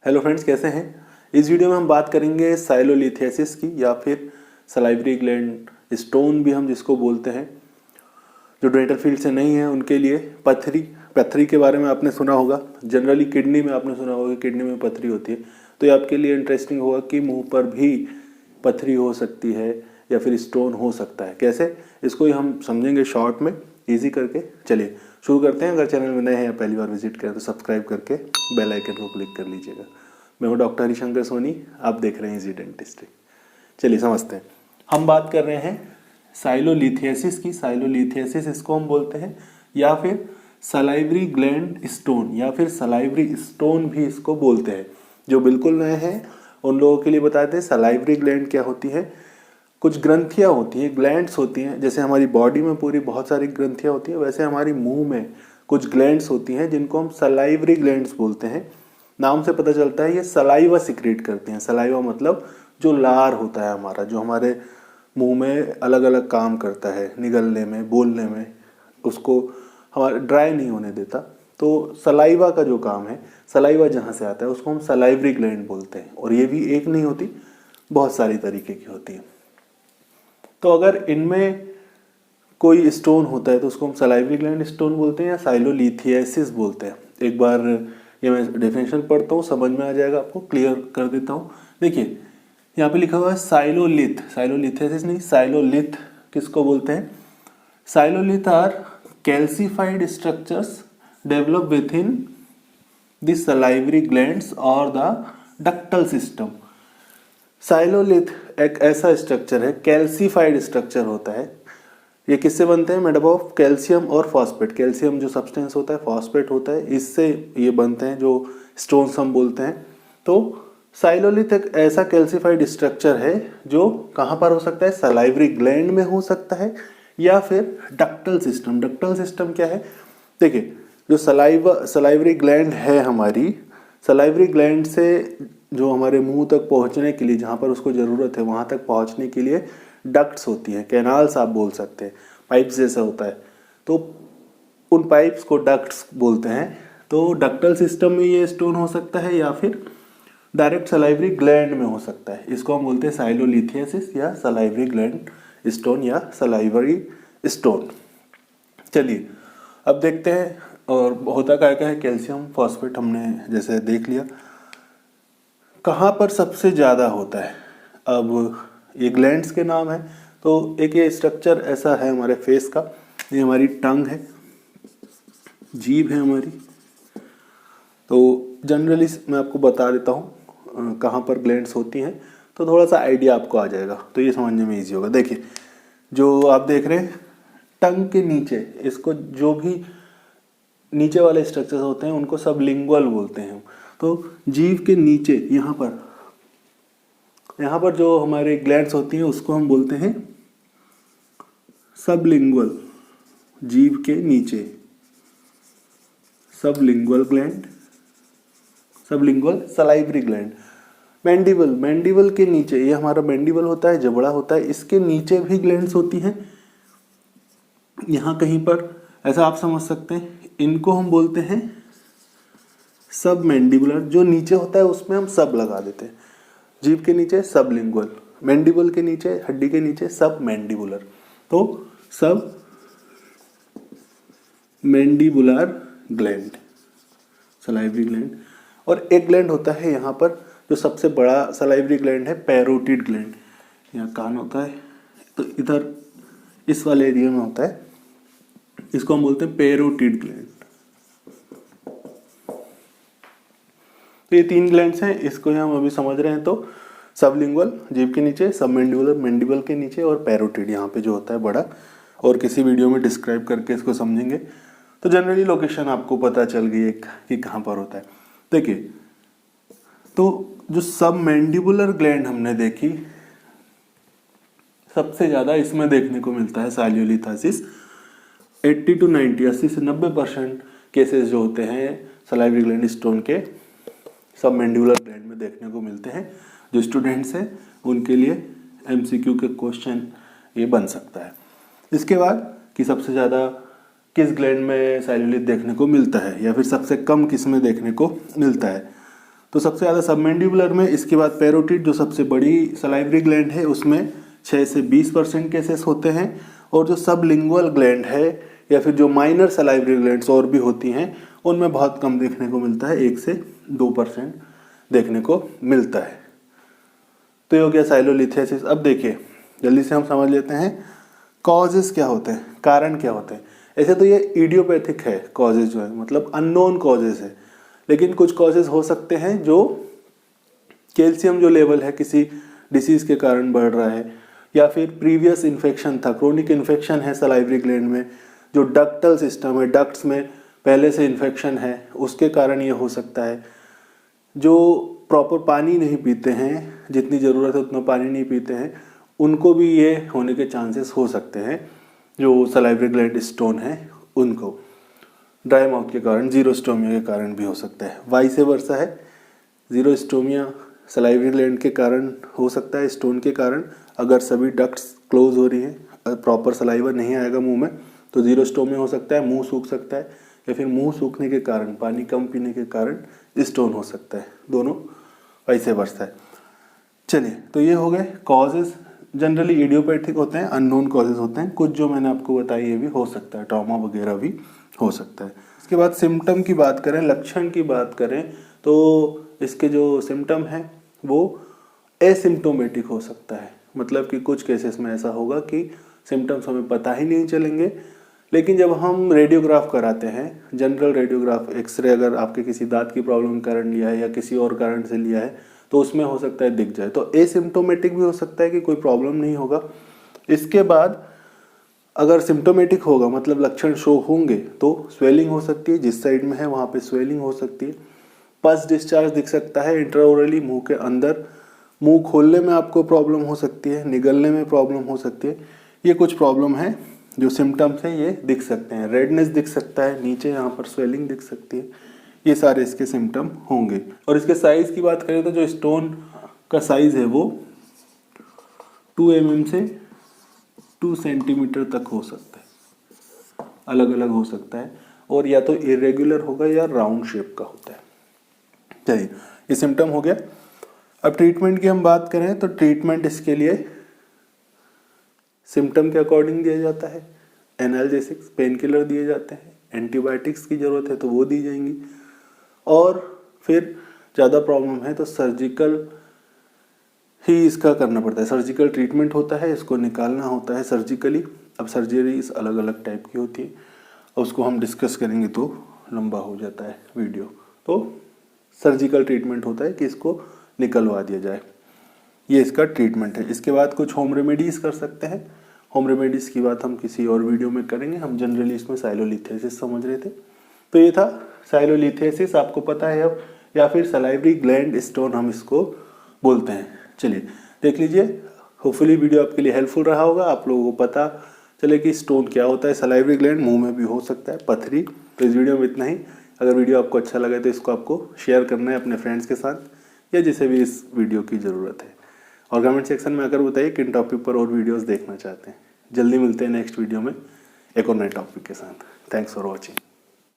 Hello friends, कैसे हैं। इस वीडियो में हम बात करेंगे साइलोलिथियासिस की, या फिर सलाइवरी ग्लैंड स्टोन भी हम जिसको बोलते हैं। जो डेंटल फील्ड से नहीं है उनके लिए पथरी के बारे में आपने सुना होगा। जनरली किडनी में आपने सुना होगा कि किडनी में पथरी होती है, तो ये आपके लिए इंटरेस्टिंग होगा कि मुंह पर भी पथरी हो सकती है या फिर स्टोन हो सकता है। कैसे, इसको ही हम समझेंगे शॉर्ट में ईजी करके। चलिए शुरू करते हैं। अगर चैनल में नए हैं या पहली बार विजिट करें तो सब्सक्राइब करके बेल आइकन को क्लिक कर लीजिएगा। मैं हूं डॉक्टर हरिशंकर सोनी, आप देख रहे हैं इजी डेंटिस्ट्री। चलिए समझते हैं। हम बात कर रहे हैं साइलोलिथियासिस की। साइलोलिथियासिस इसको हम बोलते हैं, या फिर सलाइवरी ग्लैंड स्टोन, या फिर सलाइवरी स्टोन भी इसको बोलते हैं। जो बिल्कुल नए हैं उन लोगों के लिए बताते हैं सलाइवरी ग्लैंड क्या होती है। कुछ ग्रंथियाँ होती हैं, ग्लैंड्स होती हैं। जैसे हमारी बॉडी में पूरी बहुत सारी ग्रंथियाँ होती हैं, वैसे हमारी मुंह में कुछ ग्लैंड्स होती हैं जिनको हम सलाइवरी ग्लैंड्स बोलते हैं। नाम से पता चलता है ये सलाइवा सिक्रेट करते हैं। सलाइवा मतलब जो लार होता है हमारा, जो हमारे मुंह में अलग अलग काम करता है, निगलने में, बोलने में, उसको हमारा ड्राई नहीं होने देता। तो सलाइवा का जो काम है, सलाइवा जहाँ से आता है उसको हम सलाइवरी ग्लैंड बोलते हैं। और ये भी एक नहीं होती, बहुत सारी तरीके की होती है। तो अगर इनमें कोई स्टोन होता है तो उसको हम सलाइवरी ग्लैंड स्टोन बोलते हैं या साइलोलिथियासिस बोलते हैं। एक बार ये मैं डेफिनेशन पढ़ता हूँ, समझ में आ जाएगा आपको, क्लियर कर देता हूँ। देखिए यहाँ पे लिखा हुआ है साइलोलिथ, साइलोलिथियासिस नहीं, साइलोलिथ किसको बोलते हैं। Sialolith are calcified structures develop within the salivary glands और द डक्टल सिस्टम। साइलोलिथ एक ऐसा स्ट्रक्चर है, कैल्सिफाइड स्ट्रक्चर होता है। ये किससे बनते हैं, मेड ऑफ कैल्शियम और फॉस्फेट। कैल्शियम जो सब्सटेंस होता है, फॉस्फेट होता है, इससे ये बनते हैं जो स्टोन्स हम बोलते हैं। तो साइलोलिथ एक ऐसा कैल्सिफाइड स्ट्रक्चर है जो कहाँ पर हो सकता है, सलाइवरी ग्लैंड में हो सकता है या फिर डक्टल सिस्टम। डक्टल सिस्टम क्या है, देखिए जो सलाइवरी ग्लैंड है हमारी, सलाइवरी ग्लैंड से जो हमारे मुंह तक पहुंचने के लिए, जहाँ पर उसको ज़रूरत है वहाँ तक पहुंचने के लिए डक्ट्स होती हैं, कैनाल्स आप बोल सकते हैं, पाइप्स जैसा होता है। तो उन पाइप्स को डक्ट्स बोलते हैं। तो डक्टल सिस्टम में ये स्टोन हो सकता है या फिर डायरेक्ट सलाइवरी ग्लैंड में हो सकता है। इसको हम बोलते हैं साइलोलिथियासिस या सलाइवरी ग्लैंड स्टोन या सलाइवरी स्टोन। चलिए अब देखते हैं। और होता क्या है, कैल्शियम फॉस्फेट हमने जैसे देख लिया। कहाँ पर सबसे ज़्यादा होता है, अब ये ग्लैंड्स के नाम है। तो एक ये स्ट्रक्चर ऐसा है हमारे फेस का, ये हमारी टंग है, जीभ है हमारी। तो जनरली मैं आपको बता देता हूँ कहाँ पर ग्लैंड्स होती हैं, तो थोड़ा सा आइडिया आपको आ जाएगा, तो ये समझने में ईजी होगा। देखिए जो आप देख रहे हैं टंग के नीचे, इसको जो भी नीचे वाले स्ट्रक्चर्स होते हैं उनको सबलिंगुअल बोलते हैं। तो जीभ के नीचे यहाँ पर जो हमारे ग्लैंड्स होती हैं उसको हम बोलते हैं सबलिंगुअल। जीभ के नीचे sublingual gland, sublingual salivary gland. Mandible के नीचे, ये हमारा मैंडिबल होता है, जबड़ा होता है, इसके नीचे भी ग्लैंड्स होती हैं। यहाँ कहीं पर ऐसा आप समझ सकते हैं, इनको हम बोलते हैं सब मैंडिबुलर। जो नीचे होता है उसमें हम सब लगा देते हैं। जीभ के नीचे सबलिंगुअल, मैंडिबल के नीचे, हड्डी के नीचे सब मैंडिबुलर। तो सब मैंडिबुलर ग्लैंड, सलाइवरी ग्लैंड। और एक ग्लैंड होता है यहाँ पर जो सबसे बड़ा सलाइवरी ग्लैंड है, पैरोटिड ग्लैंड। यहाँ कान होता है, तो इधर इस वाले एरिया में होता है, इसको हम बोलते हैं पैरोटिड ग्लैंड। तो ये तीन ग्लैंड्स हैं, इसको हम अभी समझ रहे हैं। तो सबलिंगुअल जीभ के नीचे, सबमैंडिबुलर मैंडिबल के नीचे, और पैरोटिड यहाँ पे जो होता है बड़ा। और किसी वीडियो में डिस्क्राइब करके इसको समझेंगे तो जनरली लोकेशन आपको पता चल गई है कि कहाँ पर होता है। देखिए तो जो सबमैंडिबुलर ग्लैंड हमने देखी, सबसे ज़्यादा इसमें देखने को मिलता है साइलोलिथियासिस। 80 to 90, 80 से 90% केसेस जो होते हैं सलाइवरी ग्लैंड स्टोन के सबमैंडिबुलर ग्लैंड में देखने को मिलते हैं। जो स्टूडेंट्स हैं उनके लिए एमसीक्यू के क्वेश्चन ये बन सकता है। इसके बाद कि सबसे ज़्यादा किस ग्लैंड में साइलोलिथ देखने को मिलता है, या फिर सबसे कम किस में देखने को मिलता है। तो सबसे ज़्यादा सबमेंडिबुलर में, इसके बाद पैरोटिड जो सबसे बड़ी सलाइवरी ग्लैंड है उसमें 6 से 20% केसेस होते हैं, और जो सबलिंगुअल ग्लैंड है या फिर जो माइनर सलाइवरी ग्लैंड्स और भी होती हैं उनमें बहुत कम देखने को मिलता है, 1 से 2% देखने को मिलता है। तो ये हो गया साइलोलिथियासिस। अब देखिए जल्दी से हम समझ लेते हैं कॉजेस क्या होते हैं, कारण क्या होते हैं। ऐसे तो ये इडियोपैथिक है कॉजेज जो है, मतलब अननोन कॉजेज है, लेकिन कुछ कॉजेज हो सकते हैं जो कैल्शियम जो लेवल है किसी डिसीज के कारण बढ़ रहा है, या फिर प्रीवियस इन्फेक्शन था, क्रोनिक इन्फेक्शन है सलाइवरी ग्लैंड में, जो डक्टल सिस्टम है, डक्ट्स में पहले से इन्फेक्शन है उसके कारण ये हो सकता है। जो प्रॉपर पानी नहीं पीते हैं, जितनी ज़रूरत है उतना पानी नहीं पीते हैं, उनको भी ये होने के चांसेस हो सकते हैं। जो सलाइवरी ग्लैंड स्टोन है उनको ड्राई माउथ के कारण, जीरोस्टोमिया के कारण भी हो सकता है। वाइस वर्सा है, जीरोस्टोमिया सलाइवरी ग्लैंड के कारण हो सकता है, स्टोन के कारण। अगर सभी डक्ट्स क्लोज हो रही हैं, प्रॉपर सलाइवर नहीं आएगा मुंह में, तो जीरोस्टोमिया हो सकता है, मुंह सूख सकता है, या फिर मुंह सूखने के कारण, पानी कम पीने के कारण स्टोन हो सकता है। दोनों वैसे वर्सा है। चलिए, तो ये हो गए कॉजेज। जनरली इडियोपैथिक होते हैं, अननोन कॉजेज होते हैं। कुछ जो मैंने आपको बताई ये भी हो सकता है, ट्रॉमा वगैरह भी हो सकता है। इसके बाद सिम्टम की बात करें, लक्षण की बात करें, तो इसके जो सिम्टम हैं वो एसिम्टोमेटिक हो सकता है। मतलब कि कुछ केसेस में ऐसा होगा कि सिम्टम्स हमें पता ही नहीं चलेंगे, लेकिन जब हम रेडियोग्राफ कराते हैं, जनरल रेडियोग्राफ, एक्सरे, अगर आपके किसी दांत की प्रॉब्लम के कारण लिया है या किसी और कारण से लिया है तो उसमें हो सकता है दिख जाए। तो एसिम्टोमेटिक भी हो सकता है कि कोई प्रॉब्लम नहीं होगा। इसके बाद अगर सिम्टोमेटिक होगा, मतलब लक्षण शो होंगे, तो स्वेलिंग हो सकती है, जिस साइड में है वहाँ पे स्वेलिंग हो सकती है। पस डिस्चार्ज दिख सकता है इंट्राओरली, मुंह के अंदर। मुंह खोलने में आपको प्रॉब्लम हो सकती है, निगलने में प्रॉब्लम हो सकती है। ये कुछ प्रॉब्लम है जो सिम्टम्स हैं, ये दिख सकते हैं। रेडनेस दिख सकता है, नीचे यहाँ पर स्वेलिंग दिख सकती है। ये सारे इसके सिम्टम होंगे। और इसके साइज की बात करें तो जो स्टोन का साइज है वो 2 mm से 2 सेंटीमीटर तक हो सकता है, अलग अलग हो सकता है, और या तो इरेगुलर होगा या राउंड शेप का होता है। चलिए, ये सिम्टम हो गया। अब ट्रीटमेंट की हम बात करें तो ट्रीटमेंट इसके लिए सिम्टम के अकॉर्डिंग दिया जाता है। एनाल्जेसिक्स, पेन किलर दिए जाते हैं, एंटीबायोटिक्स की ज़रूरत है तो वो दी जाएंगी, और फिर ज़्यादा प्रॉब्लम है तो सर्जिकल ही इसका करना पड़ता है। सर्जिकल ट्रीटमेंट होता है, इसको निकालना होता है सर्जिकली। अब सर्जरीज अलग अलग टाइप की होती है, और उसको हम डिस्कस करेंगे तो लंबा हो जाता है वीडियो। तो सर्जिकल ट्रीटमेंट होता है कि इसको निकलवा दिया जाए, ये इसका ट्रीटमेंट है। इसके बाद कुछ होम रेमेडीज़ कर सकते हैं। होम रेमेडीज़ की बात हम किसी और वीडियो में करेंगे। हम जनरली इसमें साइलोलिथियासिस समझ रहे थे। तो ये था साइलोलिथियासिस, आपको पता है अब, या फिर सलाइवरी ग्लैंड स्टोन हम इसको बोलते हैं। चलिए देख लीजिए, होपफुली वीडियो आपके लिए हेल्पफुल रहा होगा। आप लोगों को पता चले कि स्टोन क्या होता है। सलाइवरी ग्लैंड मुंह में भी हो सकता है, पथरी। तो इस वीडियो में इतना ही। अगर वीडियो आपको अच्छा लगे तो इसको आपको शेयर करना है अपने फ्रेंड्स के साथ या जिसे भी इस वीडियो की ज़रूरत है, और कमेंट सेक्शन में आकर बताइए किन टॉपिक पर और वीडियोस देखना चाहते हैं। जल्दी मिलते हैं नेक्स्ट वीडियो में एक और नए टॉपिक के साथ। Thanks for watching.